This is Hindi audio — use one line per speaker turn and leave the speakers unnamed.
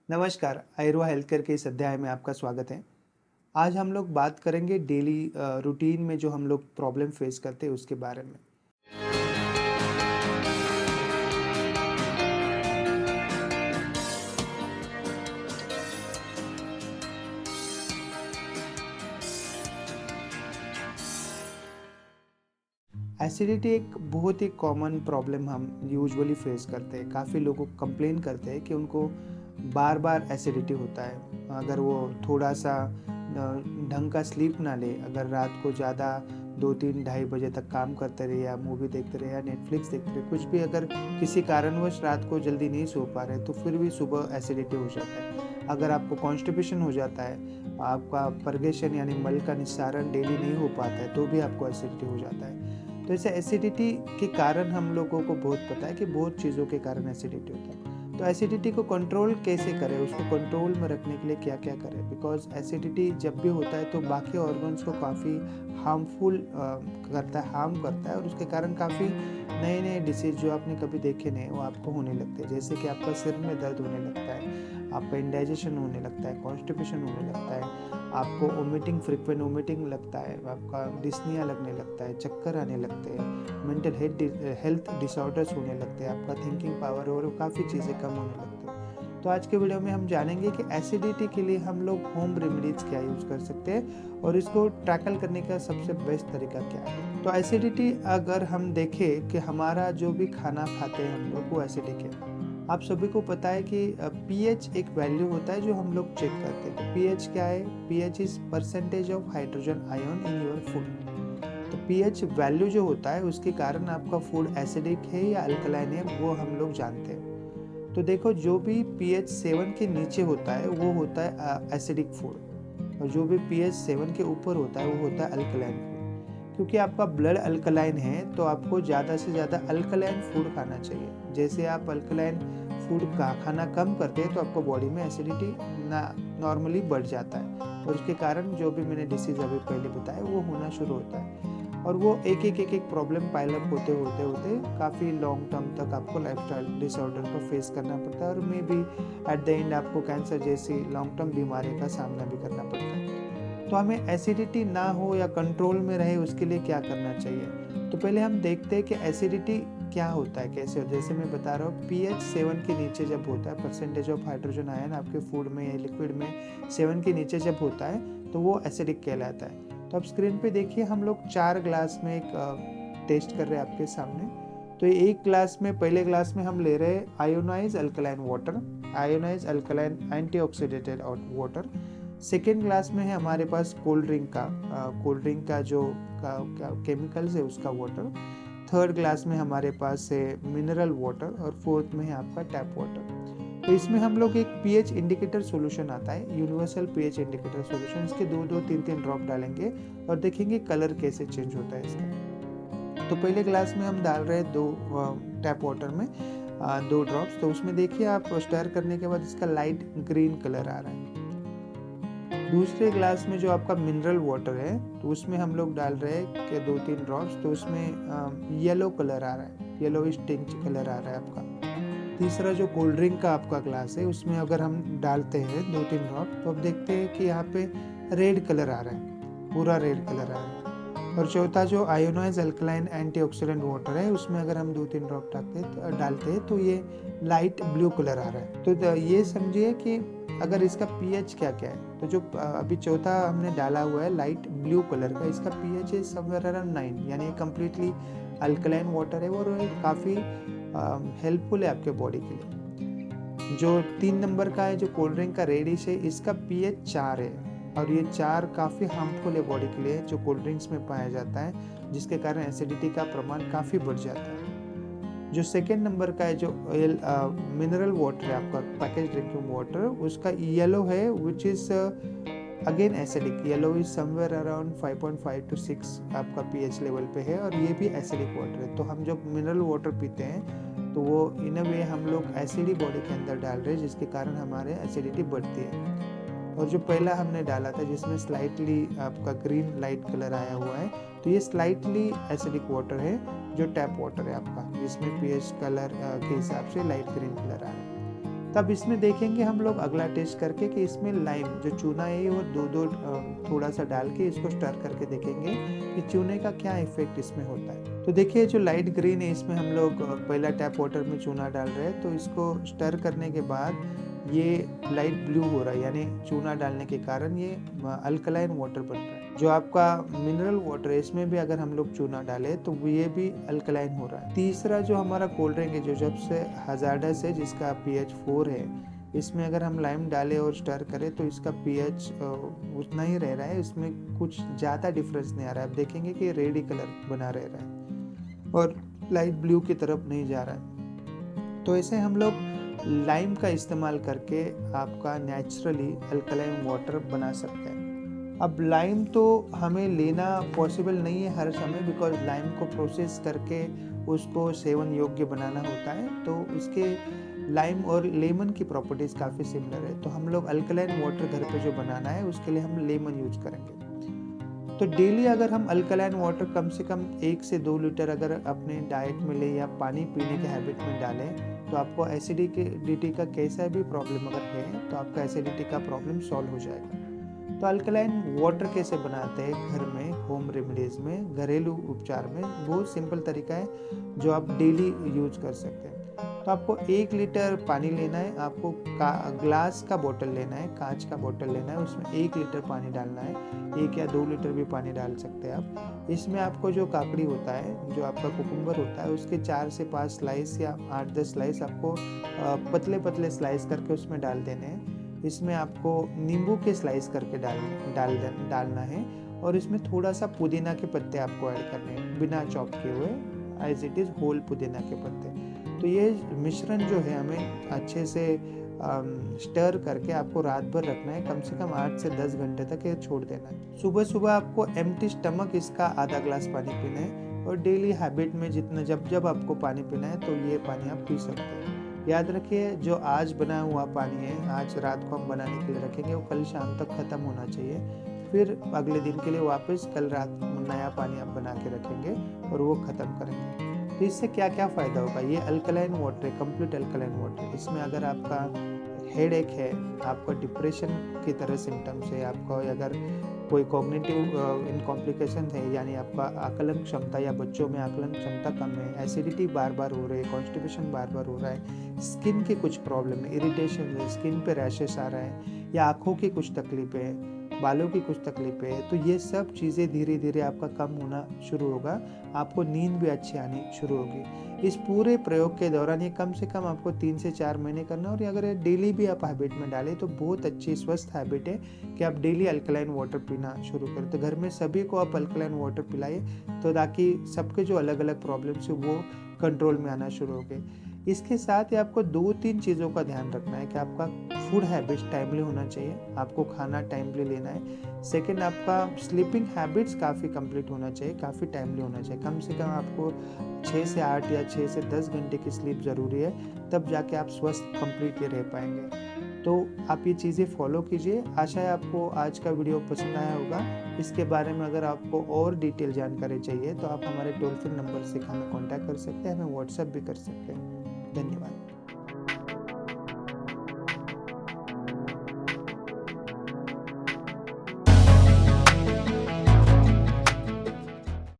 नमस्कार, आयुर्वा हेल्थ केयर के इस अध्याय में आपका स्वागत है। आज हम लोग बात करेंगे डेली रूटीन में जो हम लोग प्रॉब्लम फेस करते हैं उसके बारे में। एसिडिटी एक बहुत ही कॉमन प्रॉब्लम हम यूजुअली फेस करते हैं। काफ़ी लोग कंप्लेन करते हैं कि उनको बार-बार एसिडिटी होता है। अगर वो थोड़ा-सा ढंग का स्लीप ना ले, अगर रात को ज़्यादा 2-3 ढाई बजे तक काम करते रहे या मूवी देखते रहे या नेटफ्लिक्स देखते रहे, कुछ भी अगर किसी कारणवश रात को जल्दी नहीं सो पा रहे, तो फिर भी सुबह एसिडिटी हो जाता है। अगर आपको कॉन्स्टिपेशन हो जाता है, आपका परगेशन यानी मल का निस्सारण डेली नहीं हो पाता है, तो भी आपको एसिडिटी हो जाता है। तो ऐसे एसिडिटी के कारण हम लोगों को बहुत पता है कि बहुत चीज़ों के कारण एसिडिटी होता है। तो एसिडिटी को कंट्रोल कैसे करें, उसको कंट्रोल में रखने के लिए क्या-क्या करें? बिकॉज़ एसिडिटी जब भी होता है तो बाकी ऑर्गन्स को काफ़ी हार्मफुल हार्म करता है और उसके कारण काफ़ी नए-नए डिसीज़ जो आपने कभी देखे नहीं वो आपको होने लगते हैं। जैसे कि आपका सिर में दर्द होने लगता है, आपका इंडाइजेशन होने लगता है, कॉन्स्टिपेशन होने लगता है, आपको वोमिटिंग फ्रीक्वेंट वोमिटिंग लगता है, आपका डिस्निया लगने लगता है, चक्कर आने लगते हैं, मेंटल हेल्थ डिसऑर्डर्स होने लगते हैं, आपका थिंकिंग पावर और काफ़ी चीज़ें कम होने लगती हैं। तो आज के वीडियो में हम जानेंगे कि एसिडिटी के लिए हम लोग होम रेमेडीज़ क्या यूज़ कर सकते हैं और इसको टैकल करने का सबसे बेस्ट तरीका क्या है। तो एसिडिटी अगर हम देखें कि हमारा जो भी खाना खाते हैं हम लोग वो एसिडिक है। आप सभी को पता है कि पीएच एक वैल्यू होता है जो हम लोग चेक करते हैं। तो पीएच क्या है? PH is percentage of hydrogen ion in your food. तो पीएच वैल्यू जो होता है उसके कारण आपका फूड एसिडिक है या अल्कलाइन है वो हम लोग जानते हैं। तो देखो जो भी पीएच 7 के नीचे होता है वो होता है एसिडिक फूड और जो भी पीएच 7 के ऊपर होता है वो होता है अल्कलाइन फूड। क्योंकि आपका ब्लड अल्कलाइन है तो आपको ज़्यादा से ज़्यादा अल्कलाइन फूड खाना चाहिए। जैसे आप अल्कलाइन फूड का खाना कम करते हैं तो आपको बॉडी में एसिडिटी नॉर्मली बढ़ जाता है और उसके कारण जो भी मैंने डिसीज़ अभी पहले बताया वो होना शुरू होता है और वो एक प्रॉब्लम पाइलअप होते काफ़ी लॉन्ग टर्म तक आपको लाइफस्टाइल डिसऑर्डर को फेस करना पड़ता है और may be at the end आपको कैंसर जैसी लॉन्ग टर्म बीमारी का सामना भी करना पड़ता है। तो हमें एसिडिटी ना हो या कंट्रोल में रहे उसके लिए क्या करना चाहिए। तो पहले हम देखते हैं कि एसिडिटी क्या होता है, कैसे होता है। जैसे मैं बता रहा हूँ पीएच 7 के नीचे जब होता है, परसेंटेज ऑफ हाइड्रोजन आयन आपके फूड में या लिक्विड में 7 के नीचे जब होता है तो वो एसिडिक कहलाता है। तो आप स्क्रीन पे देखिए हम लोग 4 ग्लास में एक टेस्ट कर रहे हैं आपके सामने। तो एक ग्लास में, पहले ग्लास में हम ले रहे हैं ionize alkaline water, ionize alkaline antioxidant water. Second glass में है हमारे पास कोल्ड ड्रिंक का जो केमिकल्स है उसका वाटर। थर्ड ग्लास में हमारे पास है मिनरल वाटर और फोर्थ में है आपका टैप वाटर। तो इसमें हम लोग एक पीएच इंडिकेटर सॉल्यूशन आता है, यूनिवर्सल पीएच इंडिकेटर सॉल्यूशन, इसके 2-2 3-3 ड्रॉप डालेंगे और देखेंगे कलर कैसे चेंज होता है इसका। तो पहले ग्लास में हम डाल रहे हैं 2 टैप वाटर में 2 ड्रॉप्स। तो उसमें देखिए आप स्टर करने के बाद इसका लाइट ग्रीन कलर आ रहा है। दूसरे ग्लास में जो आपका मिनरल वाटर है तो उसमें हम लोग डाल रहे हैं कि 2-3 ड्रॉप्स। तो उसमें येलो कलर आ रहा है, येलोइश टिंच कलर आ रहा है आपका। तीसरा जो कोल्ड ड्रिंक का आपका ग्लास है उसमें अगर हम डालते हैं 2-3 ड्रॉप तो अब देखते हैं कि यहाँ पे रेड कलर आ रहा है, पूरा रेड कलर आ रहा है। और चौथा जो आयोनाइज अल्कलाइन एंटीऑक्सीडेंट वाटर है उसमें अगर हम 2-3 ड्रॉप डालते हैं तो ये लाइट ब्लू कलर आ रहा है। तो ये समझिए कि अगर इसका पीएच क्या-क्या है। तो जो अभी चौथा हमने डाला हुआ है लाइट ब्लू कलर का, इसका पीएच है समवेयर अराउंड 9, यानी कम्प्लीटली अल्कलाइन वाटर है और काफ़ी हेल्पफुल है आपके बॉडी के लिए। जो 3 नंबर का है जो कोल्ड ड्रिंक का रेडिश है इसका पीएच 4 है और ये 4 काफ़ी हार्मफुल है बॉडी के लिए, जो कोल्ड ड्रिंक्स में पाया जाता है जिसके कारण एसिडिटी का प्रमाण काफ़ी बढ़ जाता है। जो सेकेंड नंबर का है जो मिनरल वाटर है आपका पैकेज ड्रिंकिंग वाटर, उसका येलो है which is again acidic. Yellow is somewhere around 5.5 to 6 आपका पीएच लेवल पे है और ये भी एसिडिक वाटर है। तो हम जब मिनरल वाटर पीते हैं तो वो इन अ वे हम लोग एसिड बॉडी के अंदर डाल रहे हैं जिसके कारण हमारे एसिडिटी बढ़ती है। और जो पहला हमने डाला था जिसमें स्लाइटली आपका ग्रीन लाइट कलर आया हुआ है तो ये स्लाइटली एसिडिक वाटर है जो टैप वाटर है आपका, जिसमें पीएच कलर के हिसाब से लाइट ग्रीन कलर आ रहा है। तब इसमें देखेंगे हम लोग अगला टेस्ट करके कि इसमें लाइम जो चूना है वो दो थोड़ा सा डाल के इसको स्टर करके देखेंगे कि चूने का क्या इफेक्ट इसमें होता है। तो देखिए जो लाइट ग्रीन है इसमें हम लोग पहला टैप वाटर में चूना डाल रहे हैं, तो इसको स्टर करने के बाद ये लाइट ब्लू हो रहा है, यानी चूना डालने के कारण ये अल्कलाइन वाटर बन रहा है। जो आपका मिनरल वाटर है इसमें भी अगर हम लोग चूना डालें तो ये भी अल्कलाइन हो रहा है। तीसरा जो हमारा कोल्ड ड्रिंक है जो जब से हजार्डस है जिसका pH 4 है, इसमें अगर हम लाइम डालें और स्टर करें तो इसका pH उतना ही रह रहा है, इसमें कुछ ज़्यादा डिफरेंस नहीं आ रहा है। आप देखेंगे कि रेड ही कलर बना रह रहा है और लाइट ब्लू की तरफ नहीं जा रहा है। तो ऐसे हम लोग लाइम का इस्तेमाल करके आपका नेचुरली अल्कलाइन वाटर बना सकते हैं। अब लाइम तो हमें लेना पॉसिबल नहीं है हर समय, बिकॉज लाइम को प्रोसेस करके उसको सेवन योग्य बनाना होता है। तो इसके लाइम और लेमन की प्रॉपर्टीज़ काफ़ी सिमिलर है। तो हम लोग अल्कलाइन वाटर घर पे जो बनाना है उसके लिए हम लेमन यूज करेंगे। तो डेली अगर हम अल्कलाइन वाटर कम से कम 1 से 2 लीटर अगर अपने डाइट में ले या पानी पीने के हैबिट में डालें तो आपको एसिडिटी का कैसा भी प्रॉब्लम अगर है तो आपका एसिडिटी का प्रॉब्लम सॉल्व हो जाएगा। तो अल्कलाइन वाटर कैसे बनाते हैं घर में, होम रेमेडीज़ में, घरेलू उपचार में, बहुत सिंपल तरीका है जो आप डेली यूज कर सकते हैं। तो आपको 1 लीटर पानी लेना है, आपको ग्लास का बोतल लेना है, कांच का बोतल लेना है, उसमें 1 लीटर पानी डालना है। 1 या 2 लीटर भी पानी डाल सकते हैं आप। इसमें आपको जो काकड़ी होता है, जो आपका कुकुम्बर होता है, उसके 4 से 5 स्लाइस या 8-10 स्लाइस आपको पतले पतले स्लाइस करके उसमें डाल देने हैं। इसमें आपको नींबू के स्लाइस करके डालना है और इसमें थोड़ा सा पुदीना के पत्ते आपको ऐड करने हैं, बिना चॉप किए हुए, एज इट इज़ होल पुदीना के पत्ते। तो ये मिश्रण जो है हमें अच्छे से स्टर करके आपको रात भर रखना है, कम से कम 8 से 10 घंटे तक ये छोड़ देना है। सुबह सुबह आपको एम्प्टी स्टमक इसका आधा ग्लास पानी पीना है और डेली हैबिट में जितना जब आपको पानी पीना है तो ये पानी आप पी सकते हैं। याद रखिए जो आज बना हुआ पानी है, आज रात को हम बनाने के लिए रखेंगे, वो कल शाम तक ख़त्म होना चाहिए। फिर अगले दिन के लिए वापस कल रात नया पानी आप बना के रखेंगे और वो ख़त्म करेंगे। तो इससे क्या क्या फ़ायदा होगा, ये अल्कलाइन वाटर है, कंप्लीट अल्कलाइन वाटर। इसमें अगर आपका हेड एक है, आपका डिप्रेशन की तरह सिम्टम्स है, आपका अगर कोई कॉग्निटिव इन कॉम्प्लिकेशन है, यानी आपका आकलन क्षमता या बच्चों में आकलन क्षमता कम है, एसिडिटी बार बार हो रही है, कॉन्स्टिपेशन बार बार हो रहा है, स्किन की कुछ प्रॉब्लम है, इरिटेशन है, स्किन पे रैशेस आ रहा है, या आँखों की कुछ तकलीफें है, बालों की कुछ तकलीफें है, तो ये सब चीज़ें धीरे धीरे आपका कम होना शुरू होगा, आपको नींद भी अच्छी आनी शुरू होगी। इस पूरे प्रयोग के दौरान ये कम से कम आपको 3 से 4 महीने करना, और अगर डेली भी आप हैबिट में डालें तो बहुत अच्छी स्वस्थ हैबिट है कि आप डेली अल्कलाइन वाटर पीना शुरू करें। तो घर में सभी को आप अल्कलाइन वाटर पिलाइए, तो ताकि सबके जो अलग अलग प्रॉब्लम्स है वो कंट्रोल में आना शुरू हो गए। इसके साथ ही आपको 2-3 चीज़ों का ध्यान रखना है कि आपका फूड हैबिट्स टाइमली होना चाहिए, आपको खाना टाइमली लेना है। सेकंड, आपका स्लीपिंग हैबिट्स काफ़ी कंप्लीट होना चाहिए, काफ़ी टाइमली होना चाहिए। कम से कम आपको 6 से 8 या 6 से 10 घंटे की स्लीप ज़रूरी है, तब जाके आप स्वस्थ कंप्लीटली रह पाएंगे। तो आप ये चीज़ें फॉलो कीजिए। आशा है आपको आज का वीडियो पसंद आया होगा। इसके बारे में अगर आपको और डिटेल जानकारी चाहिए तो आप हमारे टोल फ्री नंबर से हमें कॉन्टैक्ट कर सकते हैं, हमें व्हाट्सएप भी कर सकते हैं। धन्यवाद।